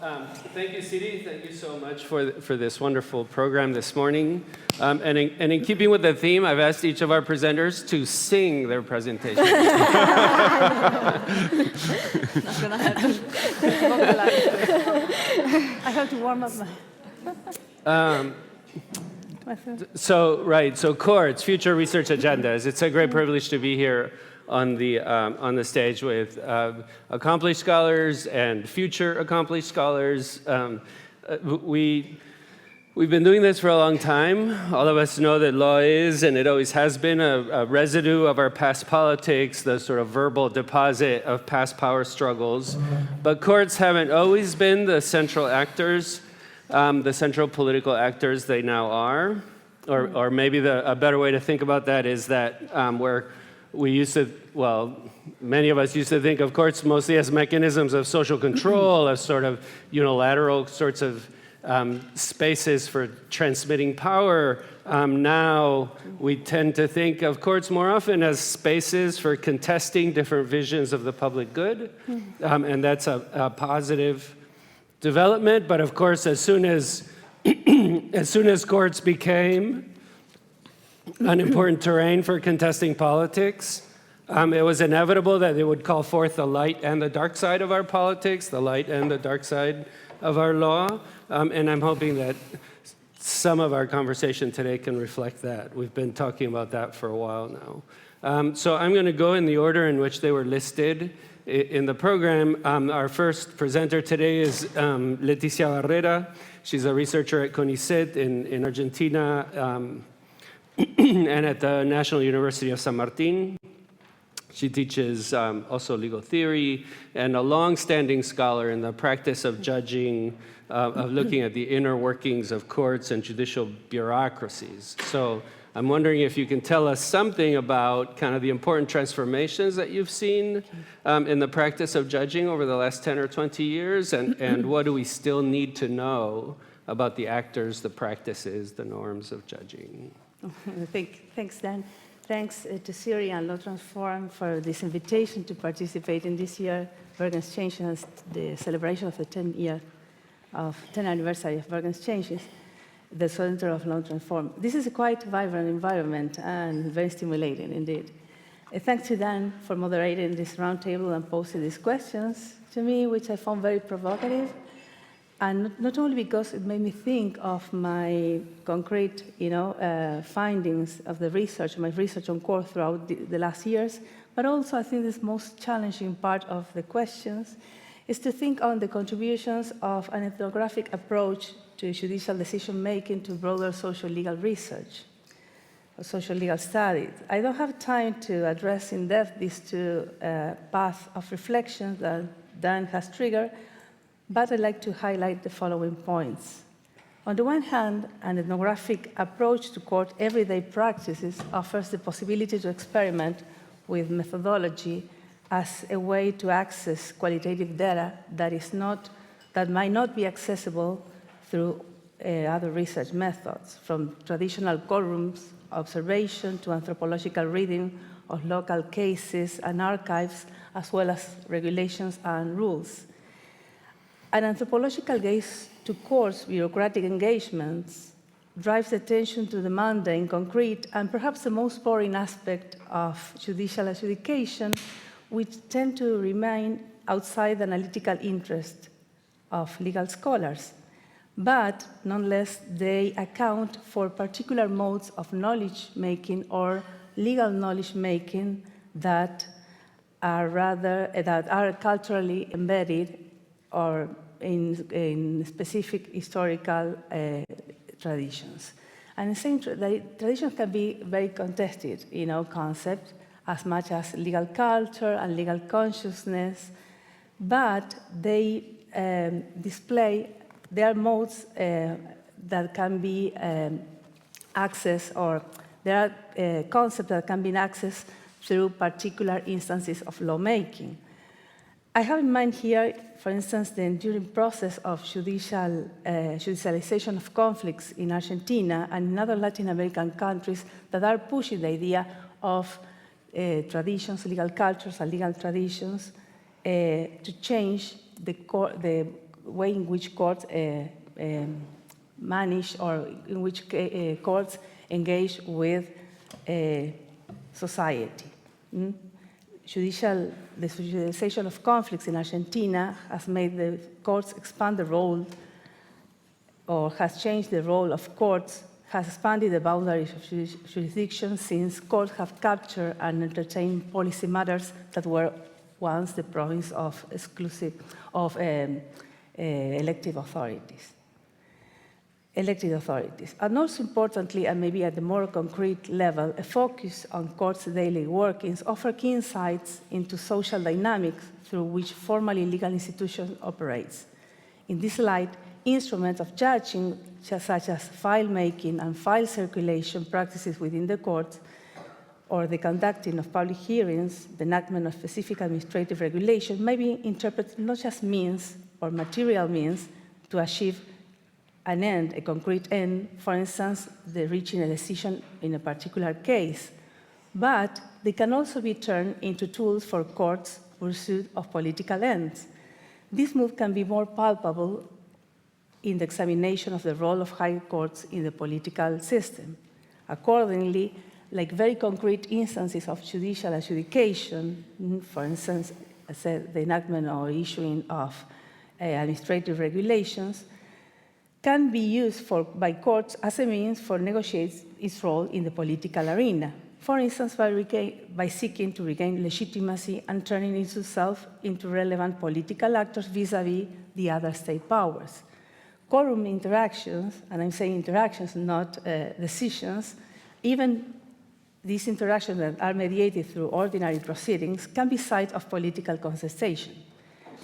Thank you, Sidi. Thank you so much for this wonderful program this morning. And in keeping with the theme, I've asked each of our presenters to sing their presentation. Not gonna happen. I have to warm up myself. So courts, future research agendas. It's a great privilege to be here on the stage with accomplished scholars and future accomplished scholars. We've been doing this for a long time. All of us know that law is, and it always has been, a residue of our past politics, the sort of verbal deposit of past power struggles. But courts haven't always been the central actors, the central political actors they now are. Or maybe a better way to think about that is that where we used to, many of us used to think of courts mostly as mechanisms of social control, as sort of unilateral sorts of spaces for transmitting power. Now we tend to think of courts more often as spaces for contesting different visions of the public good, and that's a positive development. But of course, as soon as courts became an important terrain for contesting politics, it was inevitable that they would call forth the light and the dark side of our politics, the light and the dark side of our law. And I'm hoping that some of our conversation today can reflect that. We've been talking about that for a while now. So I'm going to go in the order in which they were listed in the program. Our first presenter today is Leticia Barrera. She's a researcher at CONICET in Argentina and at the National University of San Martin. She teaches also legal theory and a long-standing scholar in the practice of judging, of looking at the inner workings of courts and judicial bureaucracies. So I'm wondering if you can tell us something about kind of the important transformations that you've seen in the practice of judging over the last 10 or 20 years, and what do we still need to know about the actors, the practices, the norms of judging? Thanks, Dan. Thanks to Siri and LawTransform for this invitation to participate in this year Bergen Exchanges, the celebration of the 10th anniversary of Bergen Exchanges, the Center of LawTransform. This is a quite vibrant environment and very stimulating indeed. Thanks to Dan for moderating this roundtable and posing these questions to me, which I found very provocative. And not only because it made me think of my concrete, findings of the research, my research on court throughout the last years, but also I think this most challenging part of the questions is to think on the contributions of an ethnographic approach to judicial decision-making to broader social-legal research, or social-legal studies. I don't have time to address in depth these two paths of reflection that Dan has triggered, but I'd like to highlight the following points. On the one hand, an ethnographic approach to court everyday practices offers the possibility to experiment with methodology as a way to access qualitative data that might not be accessible through other research methods, from traditional courtrooms observation to anthropological reading of local cases and archives, as well as regulations and rules. An anthropological gaze to courts' bureaucratic engagements drives attention to the mundane, concrete, and perhaps the most boring aspect of judicial adjudication, which tend to remain outside the analytical interest of legal scholars. But nonetheless, they account for particular modes of knowledge-making or legal knowledge-making that are culturally embedded or in specific historical traditions. And the same traditions can be very contested, concept, as much as legal culture and legal consciousness, but they display their modes that can be accessed, or there are concepts that can be accessed through particular instances of lawmaking. I have in mind here, for instance, the enduring process of judicialization of conflicts in Argentina and in other Latin American countries that are pushing the idea of traditions, legal cultures, and legal traditions to change the way in which courts manage or in which courts engage with society. The judicialization of conflicts in Argentina has made the courts expand the role, or has changed the role of courts, has expanded the boundaries of jurisdiction, since courts have captured and entertained policy matters that were once the province of elected authorities. And also importantly, and maybe at the more concrete level, a focus on courts' daily workings offers key insights into social dynamics through which formally legal institutions operates. In this light, instruments of judging, such as file making and file circulation practices within the courts, or the conducting of public hearings, the enactment of specific administrative regulation, may be interpreted not just means or material means to achieve an end, a concrete end, for instance, the reaching a decision in a particular case, but they can also be turned into tools for courts' pursuit of political ends. This move can be more palpable in the examination of the role of high courts in the political system. Accordingly, like very concrete instances of judicial adjudication, for instance, the enactment or issuing of administrative regulations, can be used by courts as a means for negotiating its role in the political arena. For instance, by seeking to regain legitimacy and turning itself into relevant political actors vis-à-vis the other state powers. Courtroom interactions, and I'm saying interactions, not decisions, even these interactions that are mediated through ordinary proceedings can be sites of political contestation.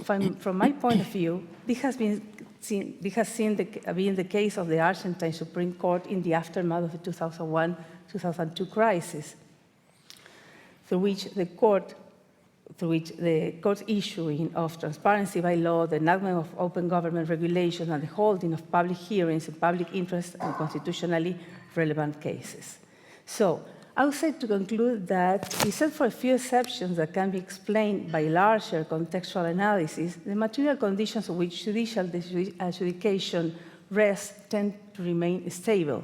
From my point of view, this has been the case of the Argentine Supreme Court in the aftermath of the 2001-2002 crisis, through which the court's issuing of transparency by law, the enactment of open government regulation, and the holding of public hearings in public interest and constitutionally relevant cases. So, I would say to conclude that, except for a few exceptions that can be explained by larger contextual analysis, the material conditions on which judicial adjudication rests tend to remain stable.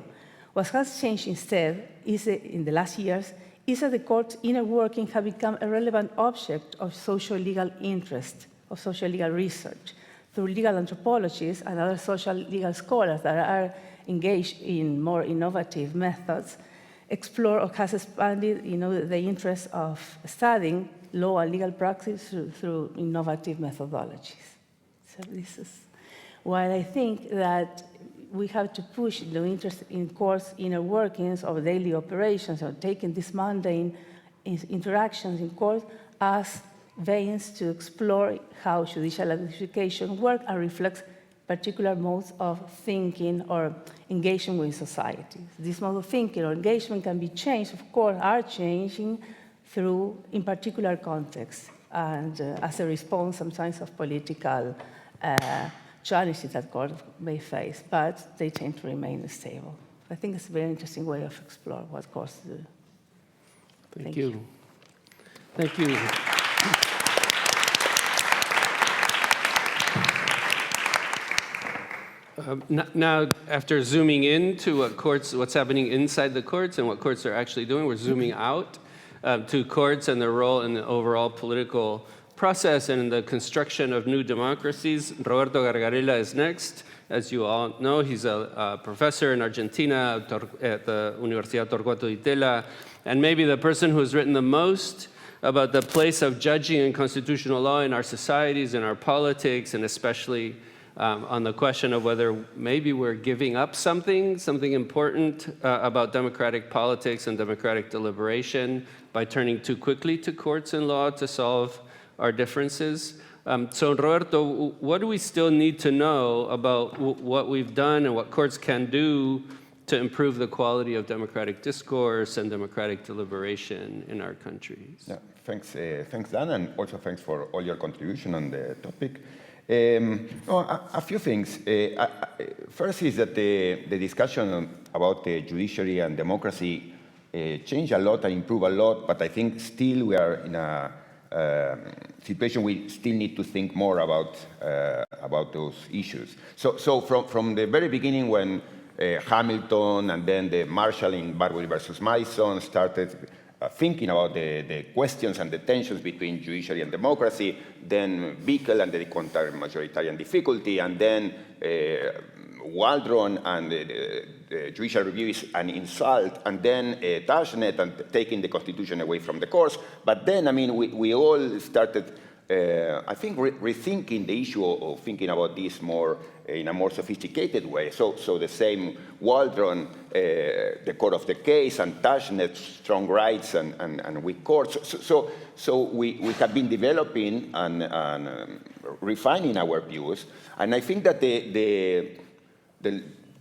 What has changed instead is, in the last years, is that the court's inner working have become a relevant object of socio-legal interest, of socio-legal research, through legal anthropologists and other social legal scholars that are engaged in more innovative methods, explore or has expanded the interest of studying law and legal practice through innovative methodologies. So this is why I think that we have to push the interest in courts' inner workings of daily operations, or taking these mundane interactions in court as veins to explore how judicial adjudication works and reflects particular modes of thinking or engagement with society. This mode of thinking or engagement can be changed, of course, are changing through, in particular contexts, and as a response sometimes of political challenges that courts may face, but they tend to remain stable. I think it's a very interesting way of exploring what courts do. Thank you. Thank you. Now, after zooming in to what's happening inside the courts and what courts are actually doing, we're zooming out to courts and their role in the overall political process and in the construction of new democracies. Roberto Gargarella is next. As you all know, he's a professor in Argentina at the Universidad Torquato di Tella, and maybe the person who's written the most about the place of judging and constitutional law in our societies, in our politics, and especially on the question of whether maybe we're giving up something important about democratic politics and democratic deliberation by turning too quickly to courts and law to solve our differences. So Roberto, what do we still need to know about what we've done and what courts can do to improve the quality of democratic discourse and democratic deliberation in our countries? Yeah, thanks, Dan, and also thanks for all your contribution on the topic. A few things. First is that the discussion about the judiciary and democracy changed a lot and improved a lot, but I think still we are in a situation, we still need to think more about those issues. So from the very beginning, when Hamilton and then the Marshall in Barwill versus Mason started thinking about the questions and the tensions between judiciary and democracy, then Bickel and the counter-majoritarian difficulty, and then Waldron and the judicial review is an insult, and then Tashnet and taking the Constitution away from the courts. But then, I mean, we all started, I think, rethinking the issue of thinking about this more in a more sophisticated way. So the same Waldron, the core of the case, and Tashnet, strong rights and weak courts. So we have been developing and refining our views, and I think that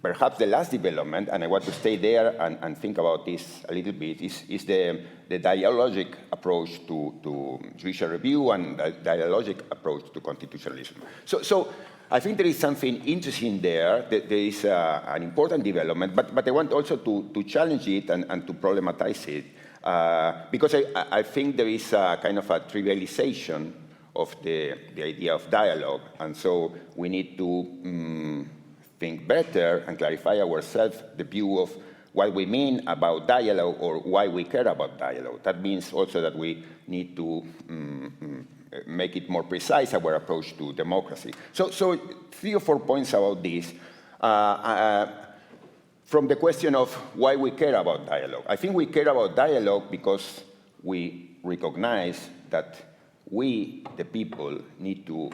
perhaps the last development, and I want to stay there and think about this a little bit, is the dialogic approach to judicial review and the dialogic approach to constitutionalism. So I think there is something interesting there. There is an important development, but I want also to challenge it and to problematize it, because I think there is a kind of a trivialization of the idea of dialogue, and so we need to think better and clarify ourselves the view of what we mean about dialogue or why we care about dialogue. That means also that we need to make it more precise, our approach to democracy. So 3 or 4 points about this. From the question of why we care about dialogue. I think we care about dialogue because we recognize that we, the people, need to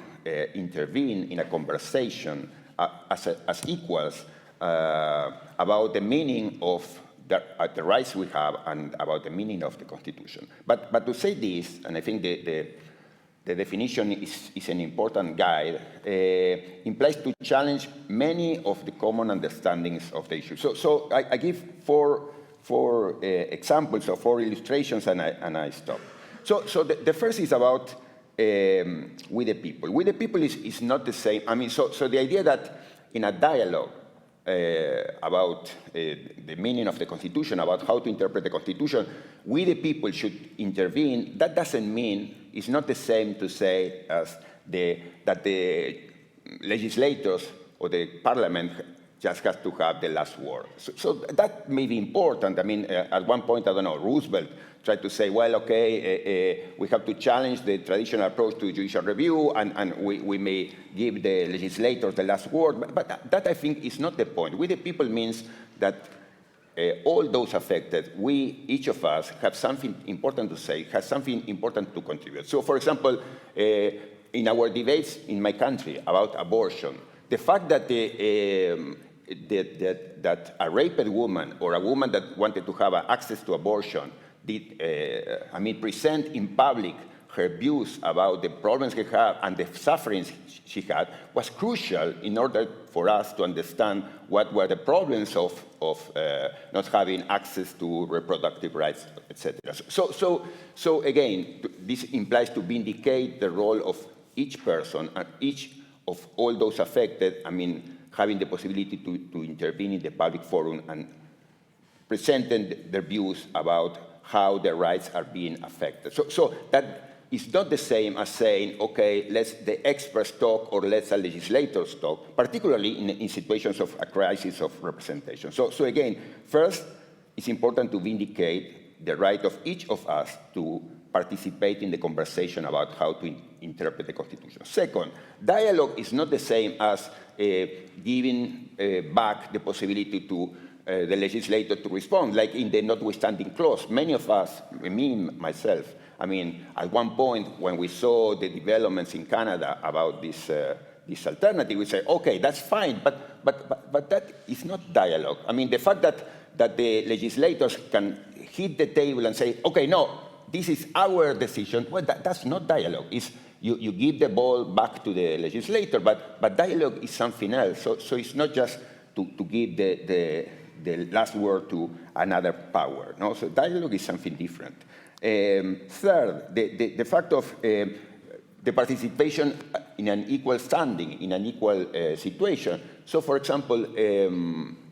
intervene in a conversation as equals about the meaning of the rights we have and about the meaning of the Constitution. But to say this, and I think the definition is an important guide, implies to challenge many of the common understandings of the issue. So I give four examples or 4 illustrations, and I stop. So the first is about with the people. With the people is not the same. I mean, so the idea that in a dialogue about the meaning of the Constitution, about how to interpret the Constitution, we the people should intervene. That doesn't mean, it's not the same to say as that the legislators or the parliament just has to have the last word. So that may be important. I mean, at one point, I don't know, Roosevelt tried to say, well, okay, we have to challenge the traditional approach to judicial review, and we may give the legislators the last word. But that, I think, is not the point. We the people means that all those affected, each of us, have something important to say, has something important to contribute. So, for example, in our debates in my country about abortion, the fact that that a raped woman or a woman that wanted to have access to abortion did, present in public her views about the problems she had and the sufferings she had was crucial in order for us to understand what were the problems of not having access to reproductive rights, etc. So again, this implies to vindicate the role of each person and each of all those affected, having the possibility to intervene in the public forum and presenting their views about how their rights are being affected. So that is not the same as saying, okay, let's the experts talk or let's the legislators talk, particularly in situations of a crisis of representation. So again, first, it's important to vindicate the right of each of us to participate in the conversation about how to interpret the Constitution. Second, dialogue is not the same as giving back the possibility to the legislator to respond, like in the notwithstanding clause. Many of us, me, myself, at one point when we saw the developments in Canada about this alternative, we say, okay, that's fine, but that is not dialogue. The fact that the legislators can hit the table and say, okay, no, this is our decision, well, that's not dialogue. You give the ball back to the legislator, but dialogue is something else. So it's not just to give the last word to another power. No? So dialogue is something different. Third, the fact of the participation in an equal standing, in an equal situation. So, for example,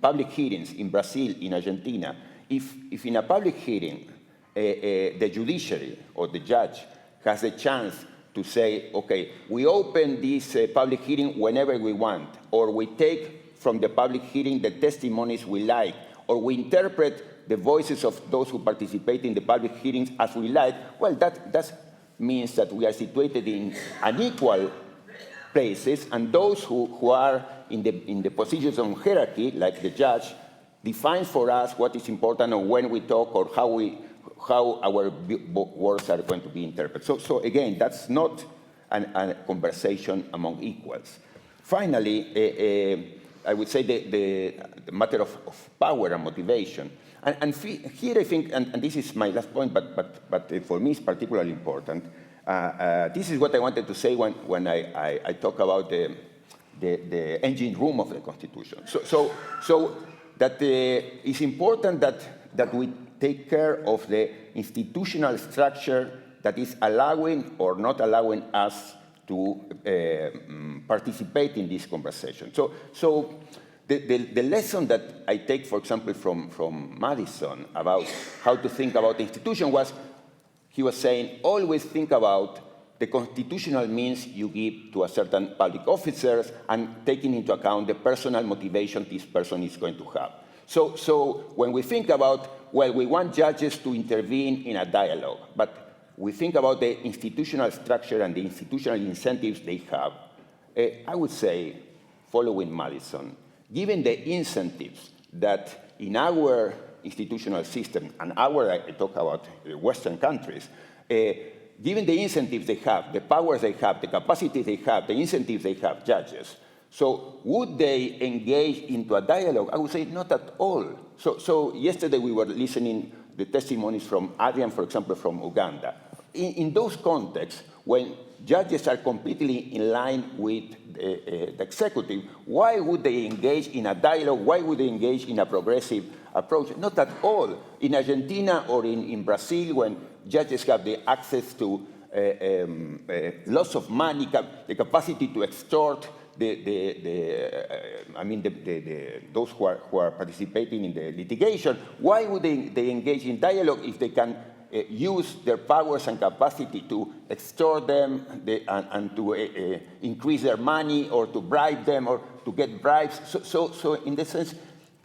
public hearings in Brazil, in Argentina, if in a public hearing, the judiciary or the judge has the chance to say, okay, we open this public hearing whenever we want, or we take from the public hearing the testimonies we like, or we interpret the voices of those who participate in the public hearings as we like, well, that means that we are situated in unequal places, and those who are in the positions of hierarchy, like the judge, defines for us what is important or when we talk or how our words are going to be interpreted. So again, that's not a conversation among equals. Finally, I would say the matter of power and motivation. And here I think, and this is my last point, but for me it's particularly important. This is what I wanted to say when I talk about the engine room of the Constitution. So that it's important that we take care of the institutional structure that is allowing or not allowing us to participate in this conversation. So the lesson that I take, for example, from Madison about how to think about the institution was, he was saying, always think about the constitutional means you give to a certain public officers and taking into account the personal motivation this person is going to have. So when we think about, well, we want judges to intervene in a dialogue, but we think about the institutional structure and the institutional incentives they have, I would say, following Madison, given the incentives that in our institutional system, and I talk about Western countries, given the incentives they have, the powers they have, the capacity they have, the incentives they have, judges, so would they engage into a dialogue? I would say not at all. So yesterday we were listening the testimonies from Adrian, for example, from Uganda. In those contexts, when judges are completely in line with the executive, why would they engage in a dialogue? Why would they engage in a progressive approach? Not at all. In Argentina or in Brazil, when judges have the access to lots of money, the capacity to extort those who are participating in the litigation, why would they engage in dialogue if they can use their powers and capacity to extort them and to increase their money or to bribe them or to get bribes? So in this sense,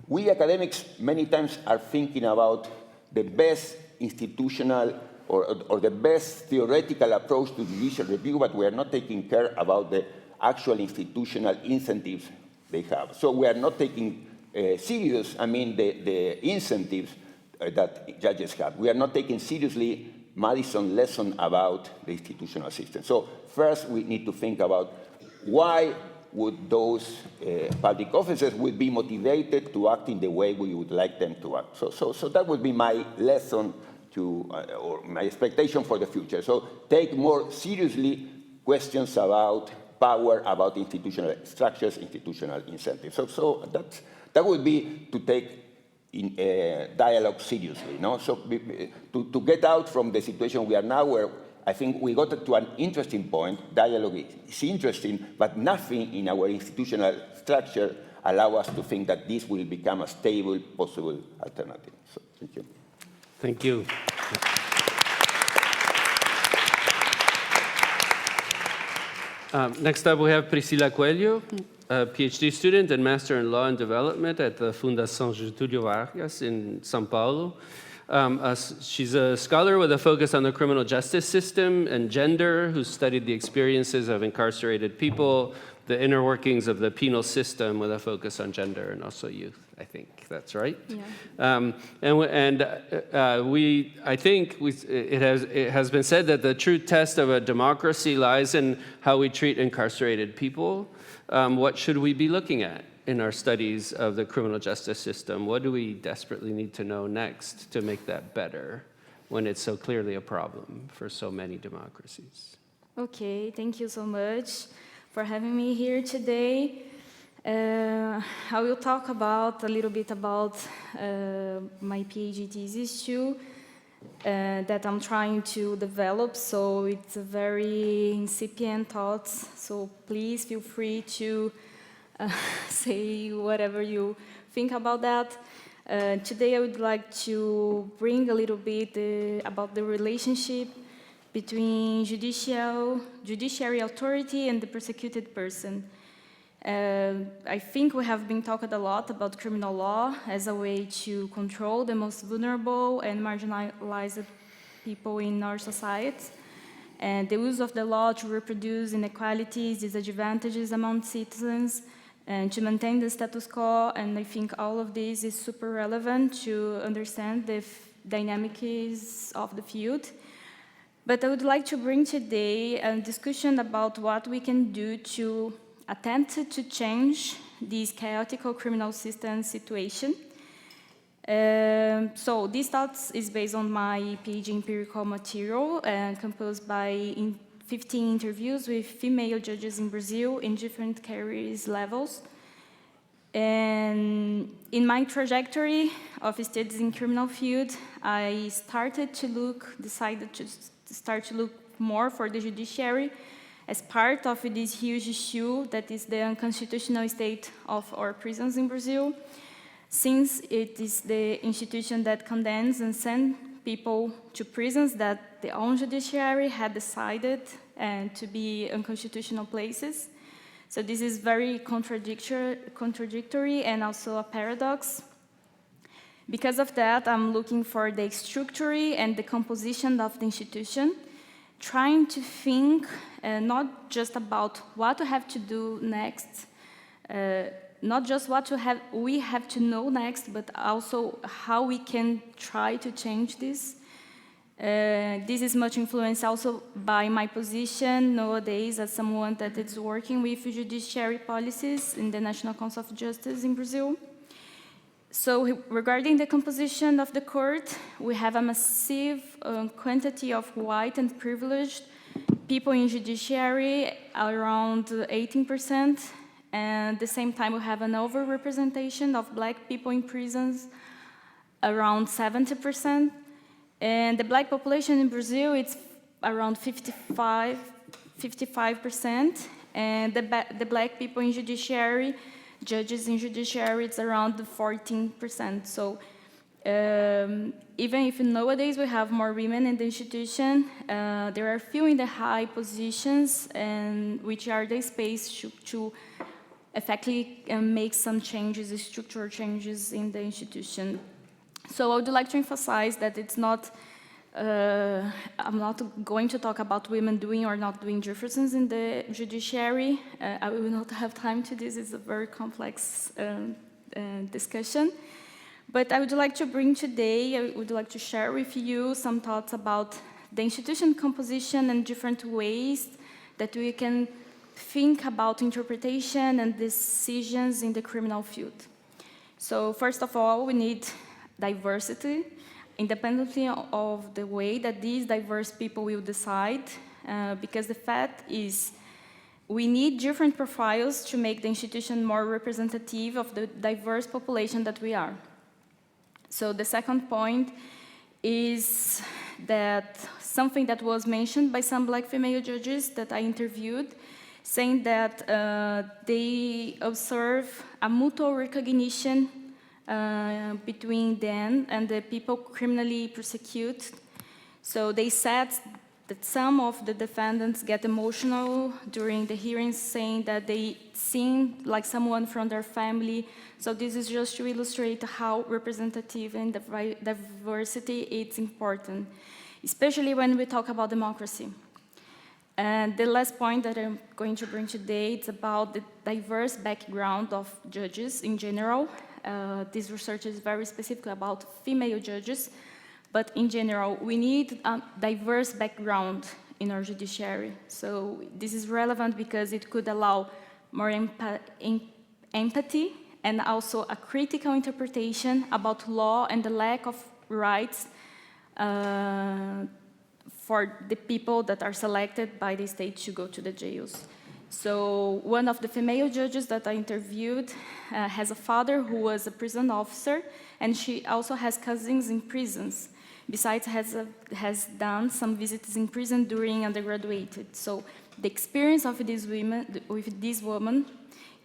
we academics many times are thinking about the best institutional or the best theoretical approach to judicial review, but we are not taking care about the actual institutional incentives they have. So we are not taking serious, the incentives that judges have. We are not taking seriously Madison's lesson about the institutional system. So first we need to think about why would those public officers would be motivated to act in the way we would like them to act. So that would be my lesson or my expectation for the future. So take more seriously questions about power, about institutional structures, institutional incentives. So that would be to take in dialogue seriously. No? So to get out from the situation we are now, where I think we got to an interesting point. Dialogue is interesting, but nothing in our institutional structure allows us to think that this will become a stable, possible alternative. So thank you. Thank you. Next up, we have Priscila Coelho, a PhD student and Master in Law and Development at the Fundação Getúlio Vargas in São Paulo. She's a scholar with a focus on the criminal justice system and gender, who studied the experiences of incarcerated people, the inner workings of the penal system with a focus on gender and also youth. I think that's right. Yeah. It has been said that the true test of a democracy lies in how we treat incarcerated people. What should we be looking at in our studies of the criminal justice system? What do we desperately need to know next to make that better when it's so clearly a problem for so many democracies? Okay, thank you so much for having me here today. I will talk a little bit about my PhD thesis too, that I'm trying to develop, so it's a very incipient thoughts, so please feel free to say whatever you think about that. Today I would like to bring a little bit about the relationship between judiciary authority and the persecuted person. I think we have been talking a lot about criminal law as a way to control the most vulnerable and marginalized people in our society, and the use of the law to reproduce inequalities, disadvantages among citizens, and to maintain the status quo. And I think all of this is super relevant to understand the dynamics of the field. But I would like to bring today a discussion about what we can do to attempt to change this chaotic criminal system situation. So this thoughts is based on my PhD empirical material composed by 15 interviews with female judges in Brazil in different careers levels. And in my trajectory of studies in criminal field, I decided to start to look more for the judiciary as part of this huge issue that is the unconstitutional state of our prisons in Brazil, since it is the institution that condemns and sends people to prisons that the own judiciary had decided to be unconstitutional places. So this is very contradictory and also a paradox. Because of that, I'm looking for the structure and the composition of the institution, trying to think not just about what we have to do next, not just what we have to know next, but also how we can try to change this. This is much influenced also by my position nowadays as someone that is working with judiciary policies in the National Council of Justice in Brazil. So regarding the composition of the court, we have a massive quantity of white and privileged people in judiciary, around 18%, and at the same time we have an overrepresentation of black people in prisons, around 70%, and the black population in Brazil, it's around 55%, and the black people in judiciary, judges in judiciary, it's around 14%. So even if nowadays we have more women in the institution, there are few in the high positions, and which are the space to effectively make some changes, structural changes in the institution. So I would like to emphasize that it's not, I'm not going to talk about women doing or not doing differences in the judiciary. I will not have time to this. It's a very complex discussion. But I would like to bring today, I would like to share with you some thoughts about the institution composition and different ways that we can think about interpretation and decisions in the criminal field. So first of all, we need diversity, independently of the way that these diverse people will decide, because the fact is we need different profiles to make the institution more representative of the diverse population that we are. So the second point is that something that was mentioned by some black female judges that I interviewed, saying that they observe a mutual recognition between them and the people criminally persecuted. So they said that some of the defendants get emotional during the hearings, saying that they seem like someone from their family. So this is just to illustrate how representative and diversity is important, especially when we talk about democracy. And the last point that I'm going to bring today is about the diverse background of judges in general. This research is very specific about female judges, but in general, we need a diverse background in our judiciary. So this is relevant because it could allow more empathy and also a critical interpretation about law and the lack of rights for the people that are selected by the state to go to the jails. So one of the female judges that I interviewed has a father who was a prison officer, and she also has cousins in prisons. Besides, has done some visits in prison during undergraduate. So the experience of this woman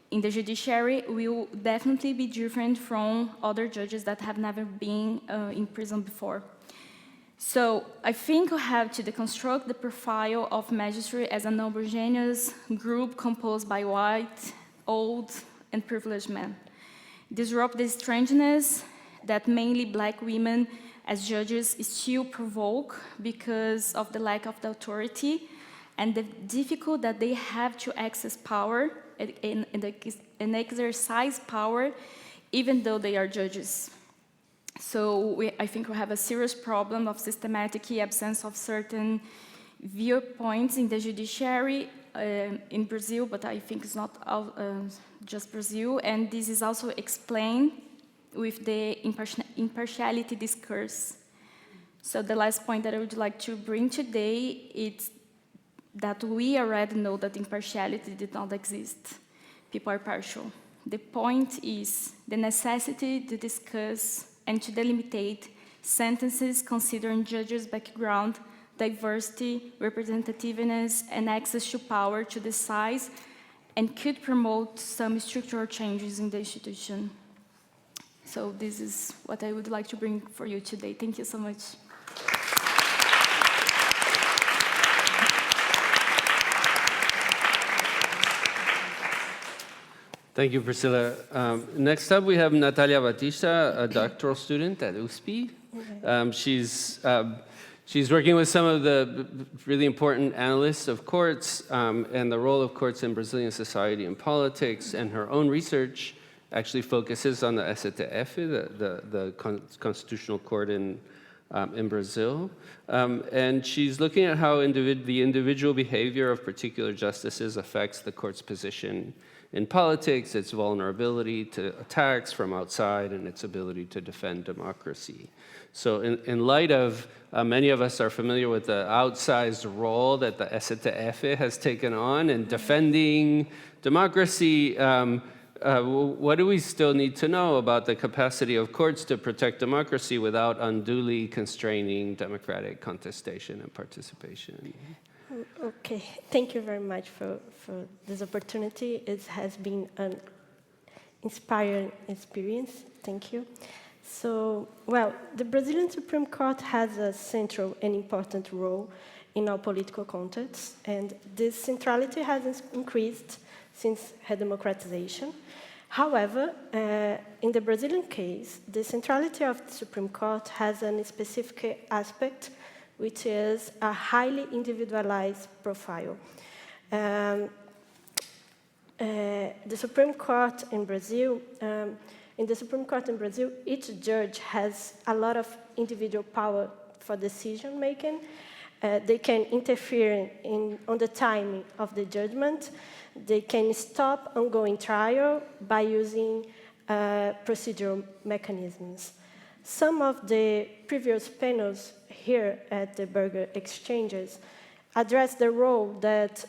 in the judiciary will definitely be different from other judges that have never been in prison before. So I think we have to deconstruct the profile of magistrate as an homogeneous group composed by white, old, and privileged men. Disrupt the strangeness that mainly black women as judges still provoke because of the lack of the authority and the difficulty that they have to access power and exercise power even though they are judges. So I think we have a serious problem of systematic absence of certain viewpoints in the judiciary in Brazil, but I think it's not just Brazil, and this is also explained with the impartiality discourse. So the last point that I would like to bring today is that we already know that impartiality did not exist. People are partial. The point is the necessity to discuss and to delimitate sentences considering judges' background, diversity, representativeness, and access to power to decide, and could promote some structural changes in the institution. So this is what I would like to bring for you today. Thank you so much. Thank you, Priscilla. Next up, we have Natalia Batista, a doctoral student at USP. She's working with some of the really important analysts of courts and the role of courts in Brazilian society and politics, and her own research actually focuses on the STF, the constitutional court in Brazil. And she's looking at how the individual behavior of particular justices affects the court's position in politics, its vulnerability to attacks from outside, and its ability to defend democracy. So in light of, many of us are familiar with the outsized role that the STF has taken on in defending democracy, what do we still need to know about the capacity of courts to protect democracy without unduly constraining democratic contestation and participation? Okay, thank you very much for this opportunity. It has been an inspiring experience. Thank you. So, well, the Brazilian Supreme Court has a central and important role in our political context, and this centrality has increased since her democratization. However, in the Brazilian case, the centrality of the Supreme Court has a specific aspect, which is a highly individualized profile. The Supreme Court in Brazil, each judge has a lot of individual power for decision making. They can interfere on the timing of the judgment. They can stop ongoing trial by using procedural mechanisms. Some of the previous panels here at the Burger Exchanges addressed the role that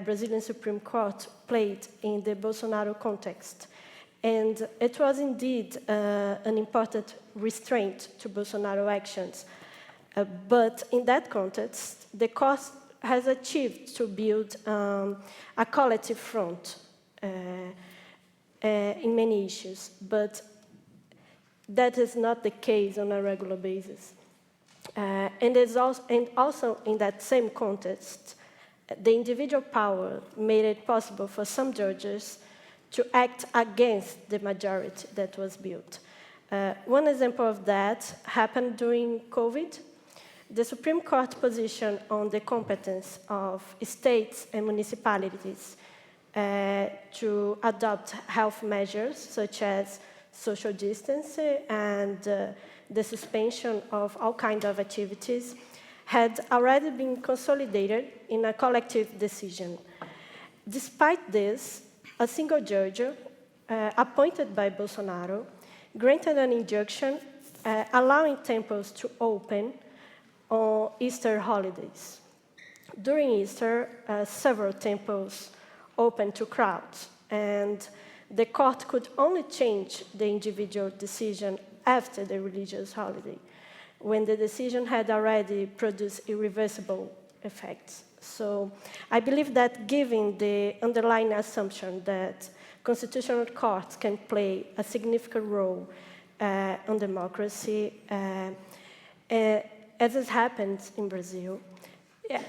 Brazilian Supreme Court played in the Bolsonaro context. And it was indeed an important restraint to Bolsonaro actions. But in that context, the court has achieved to build a collective front in many issues. But that is not the case on a regular basis. And also in that same context, the individual power made it possible for some judges to act against the majority that was built. One example of that happened during COVID. The Supreme Court position on the competence of states and municipalities to adopt health measures such as social distancing and the suspension of all kinds of activities had already been consolidated in a collective decision. Despite this, a single judge appointed by Bolsonaro granted an injunction allowing temples to open on Easter holidays. During Easter, several temples opened to crowds, and the court could only change the individual decision after the religious holiday, when the decision had already produced irreversible effects. So I believe that given the underlying assumption that constitutional courts can play a significant role on democracy, as it happens in Brazil,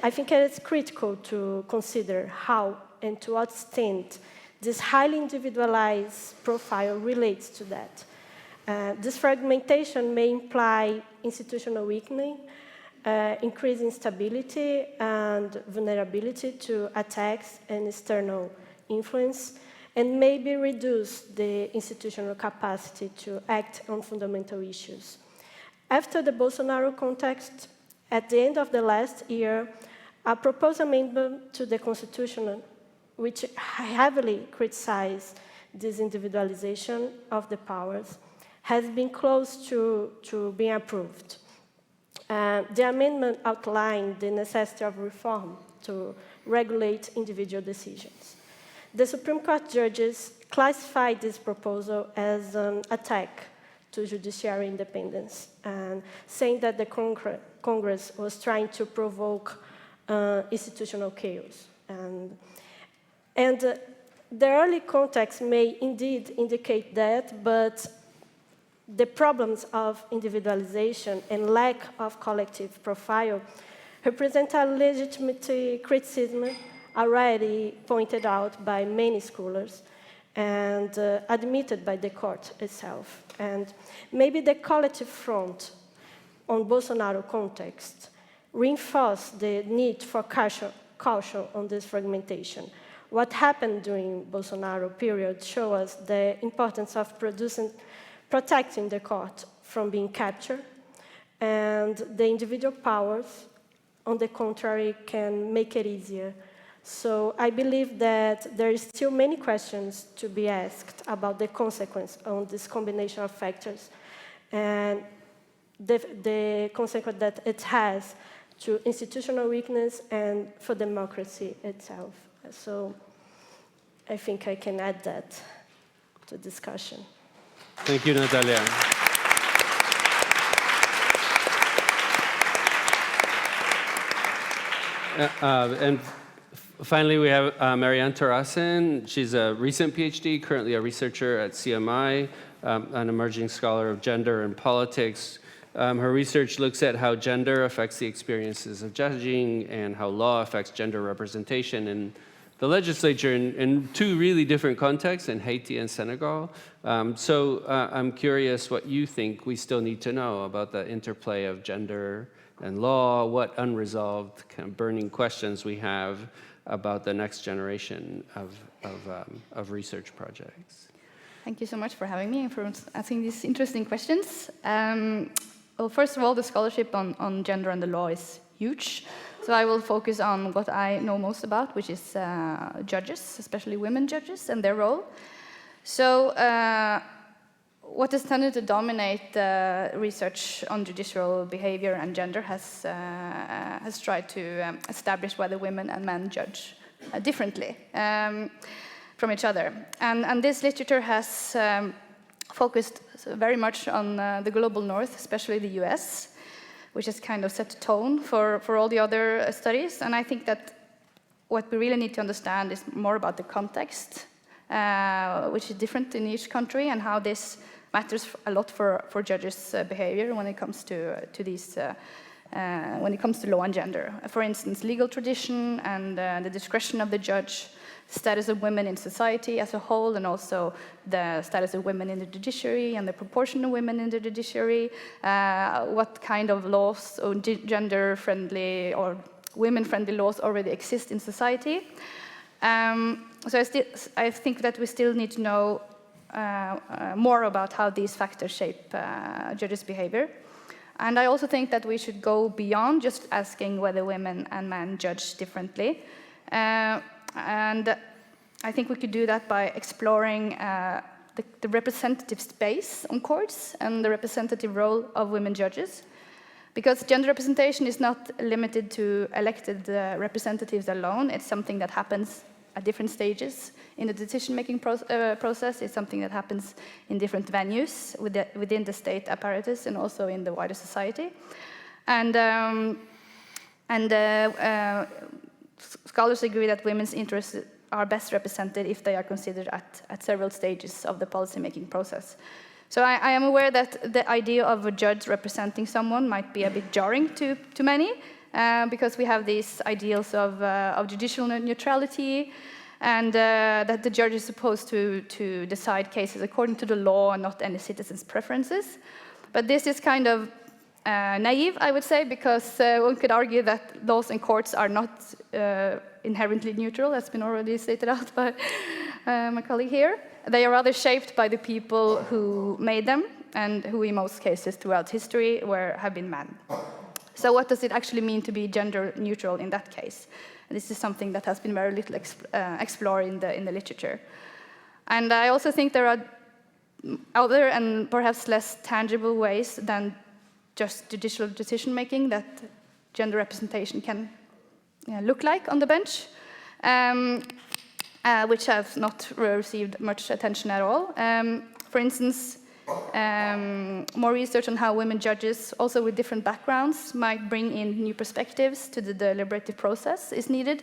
I think it is critical to consider how and to what extent this highly individualized profile relates to that. This fragmentation may imply institutional weakening, increased instability and vulnerability to attacks and external influence, and maybe reduce the institutional capacity to act on fundamental issues. After the Bolsonaro context, at the end of the last year, a proposed amendment to the Constitution, which heavily criticized this individualization of the powers, has been close to being approved. The amendment outlined the necessity of reform to regulate individual decisions. The Supreme Court judges classified this proposal as an attack to judiciary independence, and saying that the Congress was trying to provoke institutional chaos. And the early context may indeed indicate that, but the problems of individualization and lack of collective profile represent a legitimate criticism already pointed out by many scholars and admitted by the court itself. And maybe the collective front on Bolsonaro context reinforce the need for caution on this fragmentation. What happened during Bolsonaro period show us the importance of protecting the court from being captured, and the individual powers, on the contrary, can make it easier. So I believe that there is still many questions to be asked about the consequence on this combination of factors and the consequence that it has to institutional weakness and for democracy itself. So I think I can add that to discussion. Thank you, Natalia. And finally, we have Marianne Terrassen. She's a recent PhD, currently a researcher at CMI, an emerging scholar of gender and politics. Her research looks at how gender affects the experiences of judging and how law affects gender representation in the legislature in two really different contexts, in Haiti and Senegal. So I'm curious what you think we still need to know about the interplay of gender and law, what unresolved kind of burning questions we have about the next generation of research projects. Thank you so much for having me and for asking these interesting questions. Well, first of all, the scholarship on gender and the law is huge. So I will focus on what I know most about, which is judges, especially women judges, and their role. So what has tended to dominate research on judicial behavior and gender has tried to establish whether women and men judge differently from each other. And this literature has focused very much on the global north, especially the US, which has kind of set the tone for all the other studies. And I think that what we really need to understand is more about the context, which is different in each country, and how this matters a lot for judges' behavior when it comes to these, when it comes to law and gender. For instance, legal tradition and the discretion of the judge, status of women in society as a whole, and also the status of women in the judiciary and the proportion of women in the judiciary, what kind of laws or gender-friendly or women-friendly laws already exist in society. So I think that we still need to know more about how these factors shape judges' behavior. And I also think that we should go beyond just asking whether women and men judge differently. And I think we could do that by exploring the representative space on courts and the representative role of women judges. Because gender representation is not limited to elected representatives alone. It's something that happens at different stages in the decision-making process. It's something that happens in different venues within the state apparatus and also in the wider society. And scholars agree that women's interests are best represented if they are considered at several stages of the policy-making process. So I am aware that the idea of a judge representing someone might be a bit jarring to many, because we have these ideals of judicial neutrality, and that the judge is supposed to decide cases according to the law and not any citizens' preferences. But this is kind of naive, I would say, because one could argue that laws and courts are not inherently neutral, as has been already stated out by my colleague here. They are rather shaped by the people who made them, and who in most cases throughout history have been men. So what does it actually mean to be gender neutral in that case? And this is something that has been very little explored in the literature. And I also think there are other and perhaps less tangible ways than just judicial decision-making that gender representation can look like on the bench, which have not received much attention at all. For instance, more research on how women judges, also with different backgrounds, might bring in new perspectives to the deliberative process is needed.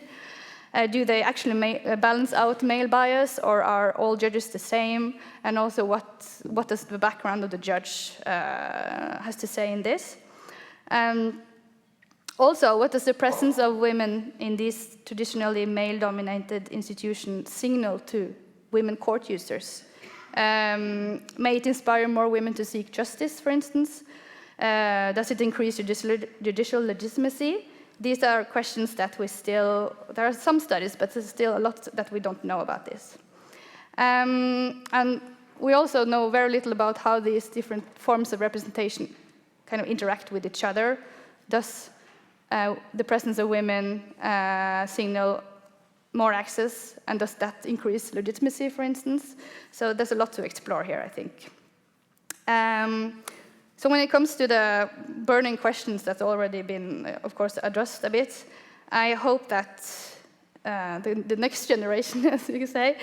Do they actually balance out male bias, or are all judges the same? And also, what does the background of the judge has to say in this? Also, what does the presence of women in these traditionally male-dominated institutions signal to women court users? May it inspire more women to seek justice, for instance? Does it increase judicial legitimacy? These are questions that there are some studies, but there's still a lot that we don't know about this. And we also know very little about how these different forms of representation kind of interact with each other. Does the presence of women signal more access, and does that increase legitimacy, for instance? So there's a lot to explore here, I think. So when it comes to the burning questions that's already been, of course, addressed a bit, I hope that the next generation, as you can say,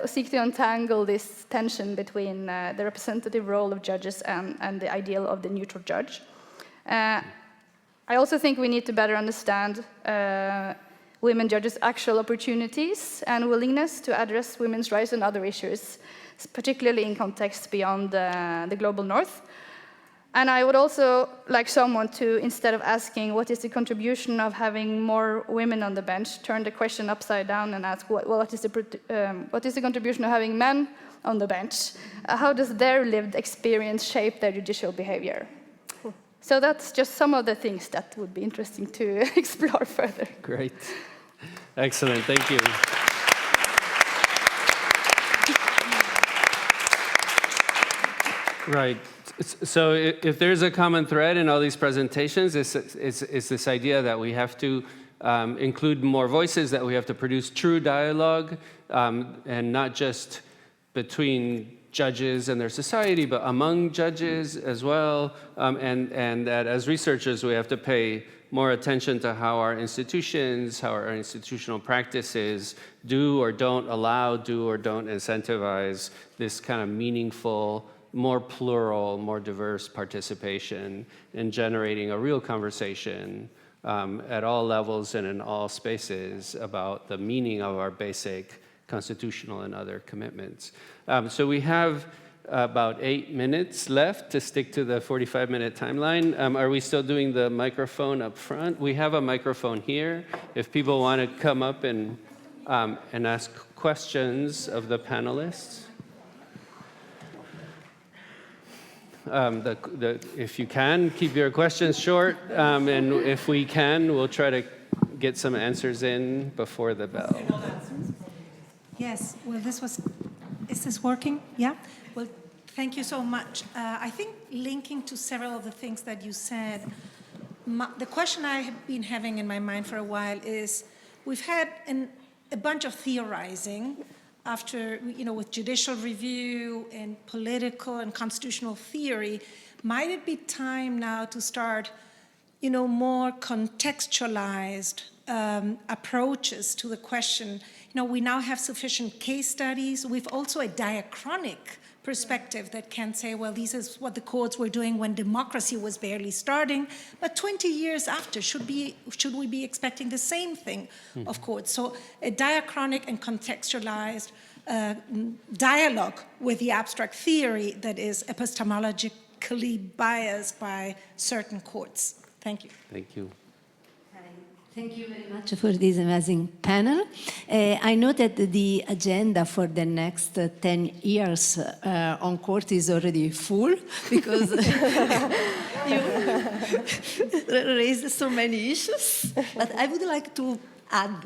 seek to untangle this tension between the representative role of judges and the ideal of the neutral judge. I also think we need to better understand women judges' actual opportunities and willingness to address women's rights and other issues, particularly in contexts beyond the global north. And I would also like someone to, instead of asking what is the contribution of having more women on the bench, turn the question upside down and ask what is the contribution of having men on the bench? How does their lived experience shape their judicial behavior? So that's just some of the things that would be interesting to explore further. Great. Excellent. Thank you. Right. So if there's a common thread in all these presentations, it's this idea that we have to include more voices, that we have to produce true dialogue, and not just between judges and their society, but among judges as well, and that as researchers we have to pay more attention to how our institutions, how our institutional practices do or don't allow, do or don't incentivize this kind of meaningful, more plural, more diverse participation in generating a real conversation at all levels and in all spaces about the meaning of our basic constitutional and other commitments. So we have about 8 minutes left to stick to the 45-minute timeline. Are we still doing the microphone up front? We have a microphone here. If people want to come up and ask questions of the panelists. If you can, keep your questions short, and if we can, we'll try to get some answers in before the bell. Yes, well, is this working? Yeah? Well, thank you so much. I think linking to several of the things that you said, the question I have been having in my mind for a while is, we've had a bunch of theorizing after, with judicial review and political and constitutional theory. Might it be time now to start, more contextualized approaches to the question? We now have sufficient case studies. We've also a diachronic perspective that can say, well, this is what the courts were doing when democracy was barely starting. But 20 years after, should we be expecting the same thing of courts? So a diachronic and contextualized dialogue with the abstract theory that is epistemologically biased by certain courts. Thank you. Thank you. Thank you very much for this amazing panel. I know that the agenda for the next 10 years on court is already full because you raised so many issues. But I would like to add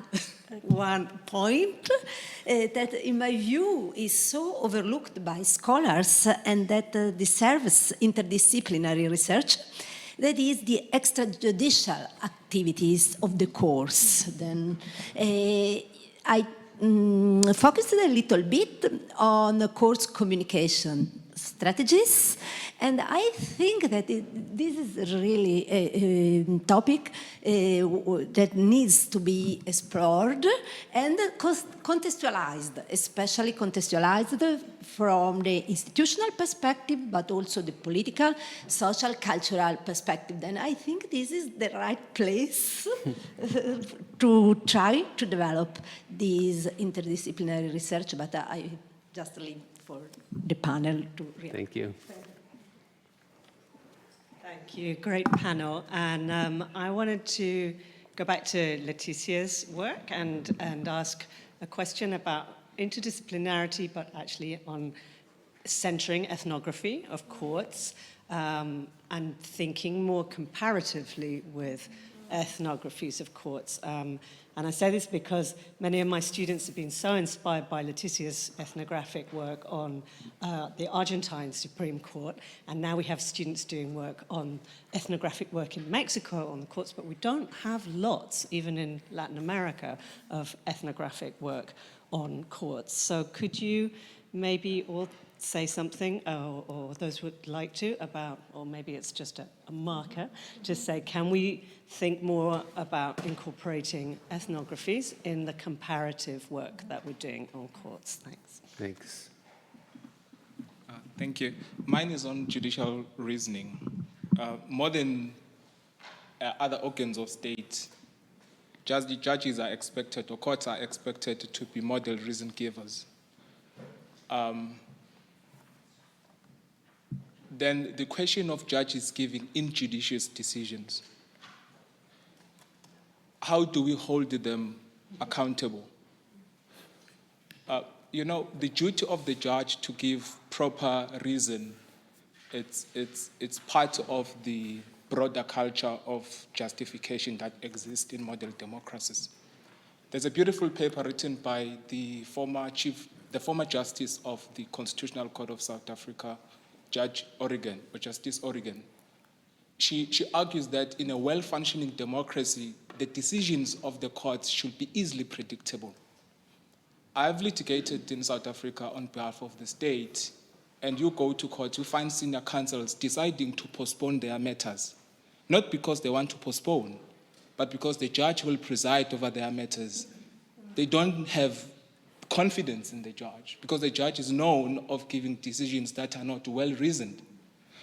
one point that, in my view, is so overlooked by scholars and that deserves interdisciplinary research. That is the extrajudicial activities of the courts. Then I focused a little bit on the court's communication strategies, and I think that this is really a topic that needs to be explored and contextualized, especially contextualized from the institutional perspective, but also the political, social, cultural perspective. And I think this is the right place to try to develop this interdisciplinary research, but I just leave for the panel to react. Thank you. Thank you. Great panel. And I wanted to go back to Leticia's work and ask a question about interdisciplinarity, but actually on centering ethnography of courts and thinking more comparatively with ethnographies of courts. And I say this because many of my students have been so inspired by Leticia's ethnographic work on the Argentine Supreme Court, and now we have students doing work on ethnographic work in Mexico on the courts, but we don't have lots, even in Latin America, of ethnographic work on courts. So could you maybe all say something, or those would like to, about, or maybe it's just a marker, to say, can we think more about incorporating ethnographies in the comparative work that we're doing on courts? Thanks. Thanks. Thank you. Mine is on judicial reasoning. More than other organs of state, judges are expected, or courts are expected to be model reason givers. Then the question of judges giving injudicious decisions. How do we hold them accountable? The duty of the judge to give proper reason, it's part of the broader culture of justification that exists in model democracies. There's a beautiful paper written by the former Justice of the Constitutional Court of South Africa, Judge Oregon, or Justice Oregon. She argues that in a well-functioning democracy, the decisions of the courts should be easily predictable. I've litigated in South Africa on behalf of the state, and you go to court, you find senior counsels deciding to postpone their matters, not because they want to postpone, but because the judge will preside over their matters. They don't have confidence in the judge, because the judge is known of giving decisions that are not well-reasoned.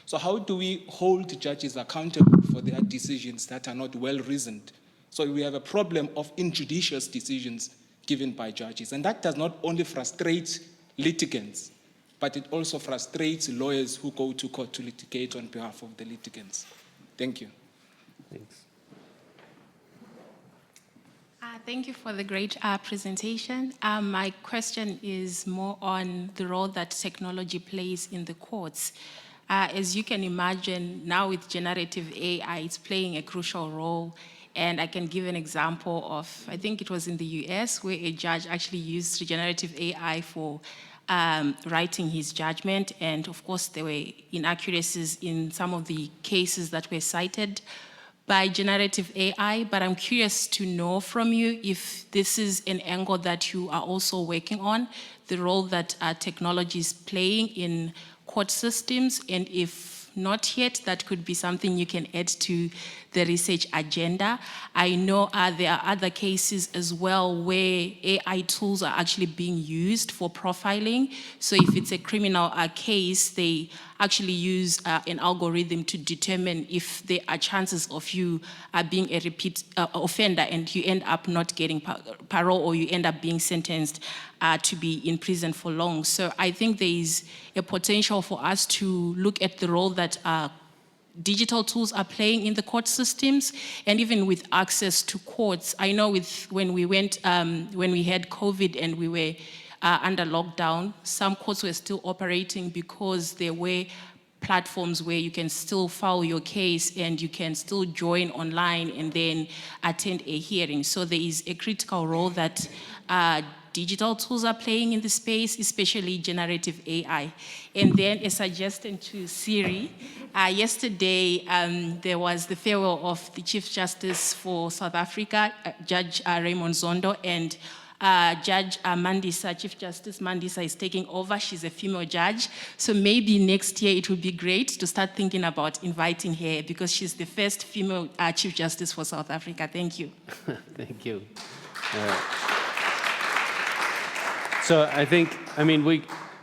So how do we hold judges accountable for their decisions that are not well-reasoned? So we have a problem of injudicious decisions given by judges. And that does not only frustrate litigants, but it also frustrates lawyers who go to court to litigate on behalf of the litigants. Thank you. Thanks. Thank you for the great presentation. My question is more on the role that technology plays in the courts. As you can imagine, now with generative AI, it's playing a crucial role. And I can give an example of, I think it was in the US, where a judge actually used generative AI for writing his judgment. And of course, there were inaccuracies in some of the cases that were cited by generative AI, but I'm curious to know from you if this is an angle that you are also working on, the role that technology is playing in court systems, and if not yet, that could be something you can add to the research agenda. I know there are other cases as well where AI tools are actually being used for profiling. So if it's a criminal case, they actually use an algorithm to determine if there are chances of you being a repeat offender and you end up not getting parole or you end up being sentenced to be in prison for long. So I think there is a potential for us to look at the role that digital tools are playing in the court systems, and even with access to courts. I know when we had COVID and we were under lockdown, some courts were still operating because there were platforms where you can still file your case and you can still join online and then attend a hearing. So there is a critical role that digital tools are playing in the space, especially generative AI. And then a suggestion to Siri. Yesterday, there was the farewell of the Chief Justice for South Africa, Judge Raymond Zondo, and Judge Mandisa, Chief Justice Mandisa is taking over. She's a female judge. So maybe next year it would be great to start thinking about inviting her because she's the first female Chief Justice for South Africa. Thank you. Thank you. So I mean,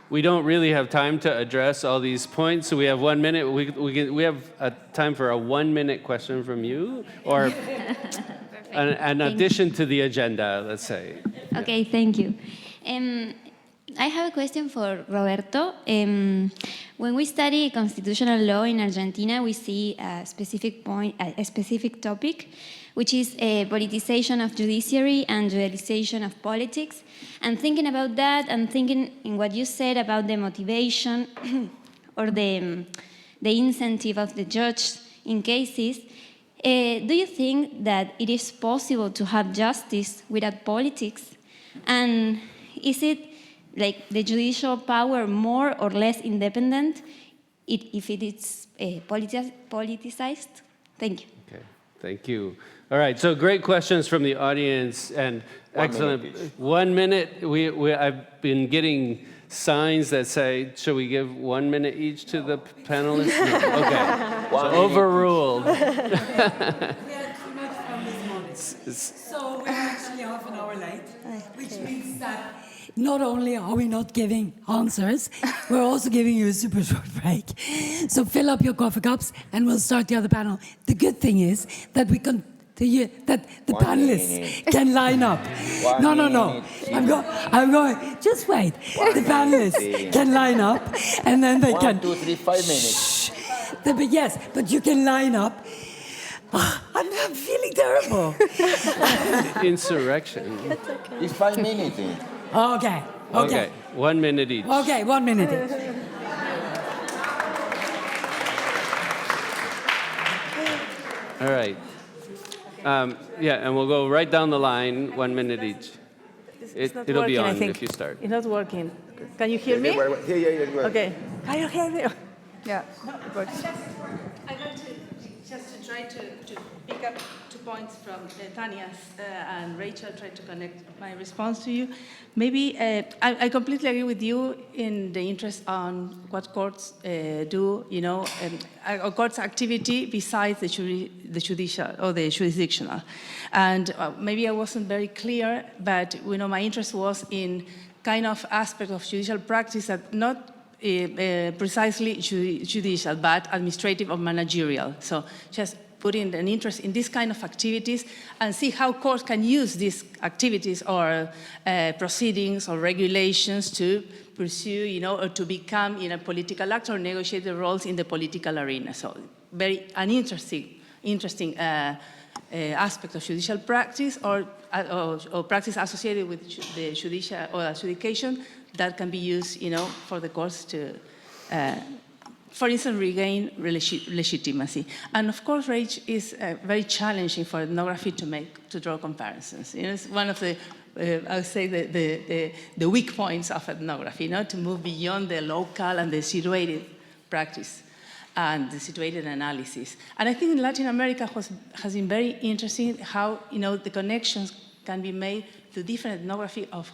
we don't really have time to address all these points, so we have 1 minute. We have time for a 1 minute question from you, or an addition to the agenda, let's say. Okay, thank you. I have a question for Roberto. When we study constitutional law in Argentina, we see a specific topic, which is a politicization of judiciary and judicialization of politics. And thinking about that, and thinking in what you said about the motivation or the incentive of the judge in cases, do you think that it is possible to have justice without politics? And is it like the judicial power more or less independent if it is politicized? Thank you. Okay, thank you. All right, so great questions from the audience, and excellent. 1 minute. I've been getting signs that say, should we give 1 minute each to the panelists? No. Okay, so overruled. We are too much from this morning. So we're actually half an hour late, which means that not only are we not giving answers, we're also giving you a super short break. So fill up your coffee cups and we'll start the other panel. The good thing is that that the panelists can line up. No. I'm going. Just wait. The panelists can line up, and then they can. 1, 2, 3, 5 minutes. Yes, but you can line up. I'm feeling terrible. Insurrection. It's 5 minutes. Okay. 1 minute each. Okay, 1 minute each. All right. Yeah, and we'll go right down the line, 1 minute each. It'll be on if you start. It's not working. Can you hear me? Yeah. Okay. Can you hear me? Yeah. I'm going to try to pick up 2 points from Tanya's and Rachel, try to connect my response to you. Maybe I completely agree with you in the interest on what courts do, courts' activity besides the judicial or the jurisdictional. And maybe I wasn't very clear, but my interest was in kind of aspect of judicial practice that not precisely judicial, but administrative or managerial. So just put in an interest in this kind of activities and see how courts can use these activities or proceedings or regulations to pursue, or to become a political actor or negotiate the roles in the political arena. So an interesting aspect of judicial practice or practice associated with the judicial or adjudication that can be used, for the courts to, for instance, regain legitimacy. And of course, Rach is very challenging for ethnography to draw comparisons. It's one of the, I would say, the weak points of ethnography, to move beyond the local and the situated practice and the situated analysis. And I think in Latin America has been very interesting how, the connections can be made to different ethnography of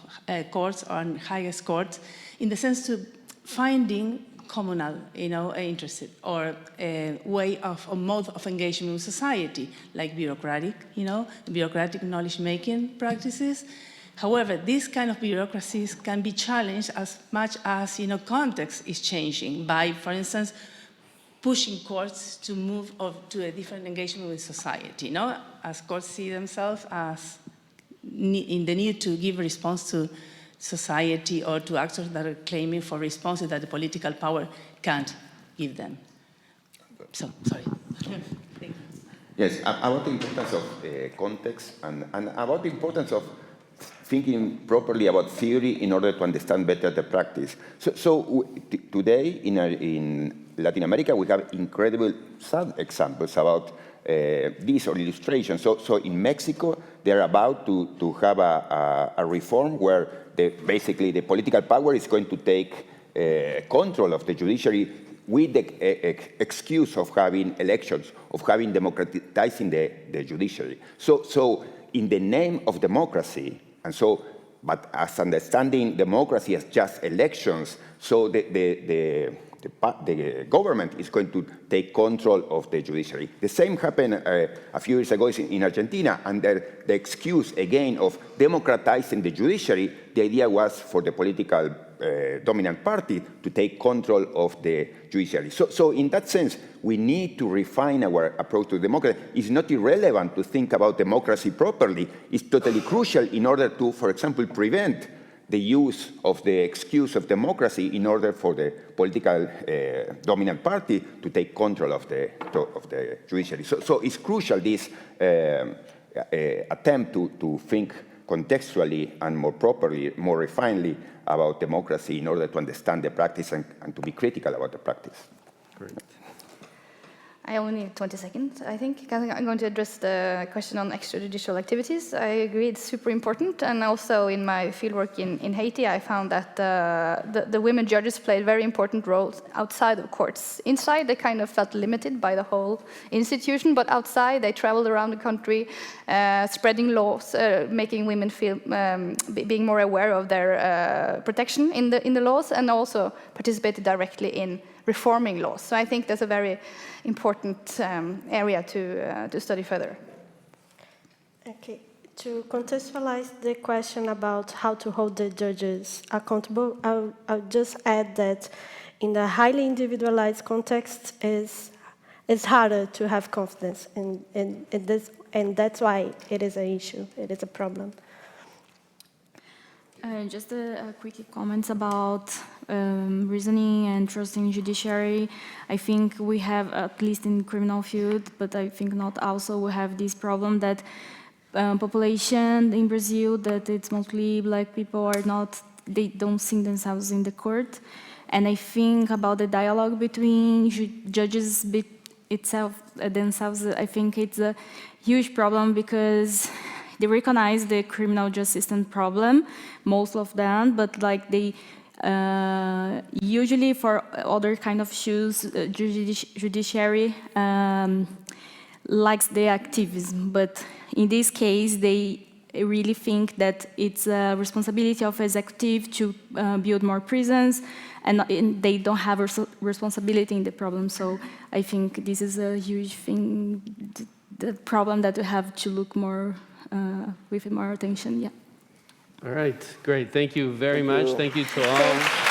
courts and highest courts in the sense to finding communal, interest or a way of a mode of engagement with society, like bureaucratic, bureaucratic knowledge-making practices, However, this kind of bureaucracies can be challenged as much as context is changing by, for instance, pushing courts to move to a different engagement with society, as courts see themselves as in the need to give response to society or to actors that are claiming for responses that the political power can't give them. So, sorry. Thank you. Yes, about the importance of context and about the importance of thinking properly about theory in order to understand better the practice. So today in Latin America, we have incredible examples about this or illustration. So in Mexico, they're about to have a reform where basically the political power is going to take control of the judiciary with the excuse of having elections, of having democratizing the judiciary. So in the name of democracy, but as understanding democracy as just elections, so the government is going to take control of the judiciary. The same happened a few years ago in Argentina, under the excuse, again, of democratizing the judiciary. The idea was for the political dominant party to take control of the judiciary. So in that sense, we need to refine our approach to democracy. It's not irrelevant to think about democracy properly. It's totally crucial in order to, for example, prevent the use of the excuse of democracy in order for the political dominant party to take control of the judiciary. So it's crucial, this attempt to think contextually and more properly, more refinedly about democracy in order to understand the practice and to be critical about the practice. Great. I only need 20 seconds, I think. I'm going to address the question on extrajudicial activities. I agree it's super important. And also in my fieldwork in Haiti, I found that the women judges played very important roles outside of courts. Inside, they kind of felt limited by the whole institution, but outside, they traveled around the country, spreading laws, making women feel, being more aware of their protection in the laws, and also participated directly in reforming laws. So I think that's a very important area to study further. Okay, to contextualize the question about how to hold the judges accountable, I'll just add that in the highly individualized context, it's harder to have confidence in this, and that's why it is an issue, it is a problem. Just a quick comment about reasoning and trusting judiciary. I think we have, at least in criminal field, but I think not also, we have this problem that population in Brazil, that it's mostly black people, are not, they don't see themselves in the court. And I think about the dialogue between judges themselves, I think it's a huge problem because they recognize the criminal justice system problem, most of them, but like they usually for other kind of issues, judiciary likes the activism, but in this case, they really think that it's a responsibility of executive to build more prisons, and they don't have responsibility in the problem. So I think this is a huge thing, the problem that we have to look more with more attention. Yeah. All right, great. Thank you very much. Thank you to all.